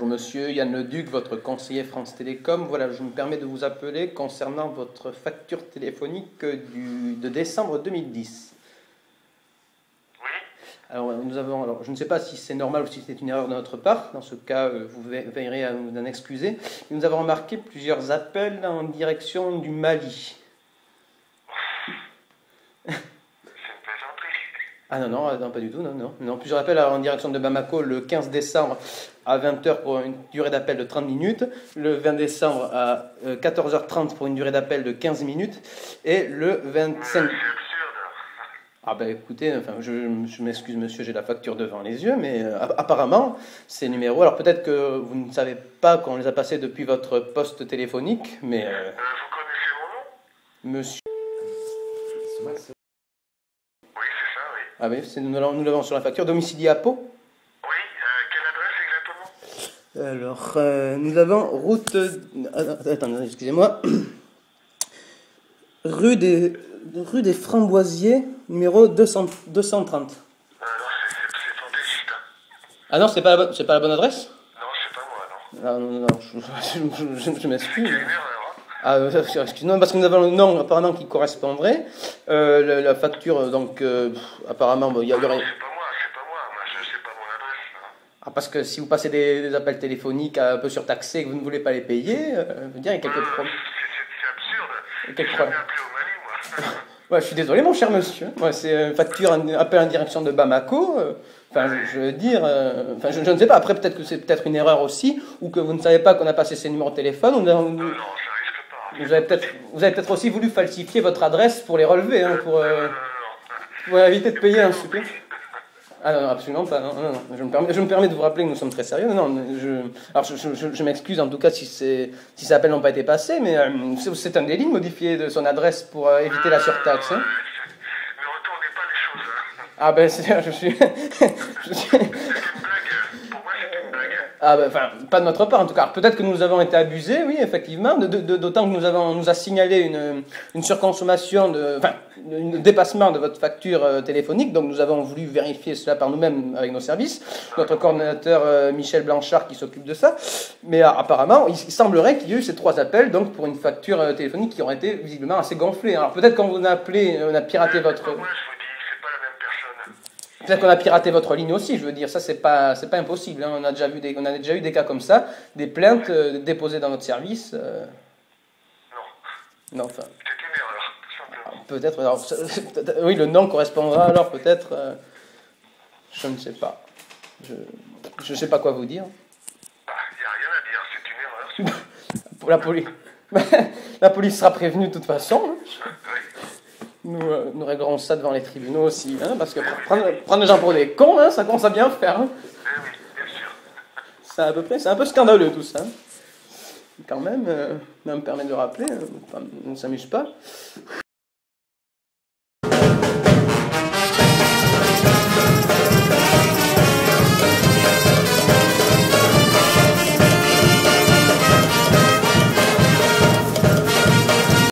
monsieur Yann Leduc, votre conseiller France Télécom. Voilà, je me permets de vous appeler concernant votre facture téléphonique de décembre 2010. Oui. Alors, je ne sais pas si c'est normal ou si c'est une erreur de notre part. Dans ce cas, vous veillerez à nous en excuser. Nous avons remarqué plusieurs appels en direction du Mali. C'est une plaisanterie. Ah non, pas du tout, non. Plusieurs appels en direction de Bamako le 15 décembre à 20h pour une durée d'appel de 30 minutes, le 20 décembre à 14h30 pour une durée d'appel de 15 minutes, et le 25... C'est absurde. Ah ben écoutez, je m'excuse monsieur, j'ai la facture devant les yeux, mais apparemment, ces numéros, alors peut-être que vous ne savez pas qu'on les a passés depuis votre poste téléphonique, mais... Vous connaissez mon nom? Monsieur... Oui, c'est ça, oui. Ah oui, nous l'avons sur la facture, domicilié à Pau. Oui, quelle adresse exactement? Alors, nous avons route... Attendez, excusez-moi. Rue des Framboisiers, numéro 230. Non, c'est fantaisiste. Hein. Ah non, c'est pas la bonne adresse? Non, c'est pas moi, non. Ah, non, je m'excuse. C'est une erreur, hein. Ah, excusez-moi, parce que nous avons le nom apparemment qui correspondrait. La facture, donc, apparemment, il y aurait... C'est pas moi. Moi, je sais pas mon adresse. Hein. Ah, parce que si vous passez des appels téléphoniques un peu surtaxés et que vous ne voulez pas les payer, je veux dire, il y a quelques problèmes. C'est absurde. Quel Je problème? jamais appelé au Mali, moi. Ouais, je suis désolé, mon cher monsieur. Ouais, c'est une facture, un appel en direction de Bamako. Je veux dire, je ne sais pas. Après, peut-être que c'est peut-être une erreur aussi, ou que vous ne savez pas qu'on a passé ces numéros de téléphone. Non, ça risque pas. Vous avez peut-être aussi voulu falsifier votre adresse pour les relever, hein, pour éviter de payer un supplément. Ah non, absolument pas. Non. Je me permets de vous rappeler que nous sommes très sérieux. Je m'excuse en tout cas si ces appels n'ont pas été passés, mais c'est un délit de modifier de son adresse pour éviter la surtaxe. Hein. Ne retournez pas les choses. Hein. Ah ben, je suis... C'est une blague. Pour moi, c'est une blague. Ah ben, pas de notre part en tout cas. Peut-être que nous avons été abusés, oui, effectivement, d'autant que on nous a signalé une surconsommation, un dépassement de votre facture téléphonique, donc nous avons voulu vérifier cela par nous-mêmes avec nos services. Notre coordinateur Michel Blanchard qui s'occupe de ça. Mais apparemment, il semblerait qu'il y ait eu ces 3 appels donc pour une facture téléphonique qui aurait été visiblement assez gonflée. Alors peut-être quand vous a appelé, on a piraté votre... Moi, je vous dis, c'est pas la même personne. Peut-être qu'on a piraté votre ligne aussi, je veux dire, ça c'est pas impossible. Hein. On a déjà eu des cas comme ça, des plaintes déposées dans notre service. Non. Non, C'est une erreur, tout simplement. peut-être. Oui, le nom correspondra alors peut-être. Je ne sais pas. Je ne sais pas quoi vous dire. Il n'y a rien à dire, c'est une erreur. Pour la police. La police sera prévenue de toute façon. Hein. Oui. Nous réglerons ça devant les tribunaux aussi, hein, parce que prendre les gens pour des cons, hein, ça commence à bien faire. Hein. Eh oui, bien sûr. C'est un peu scandaleux tout ça. Quand même, me permet de rappeler, on ne s'amuse pas.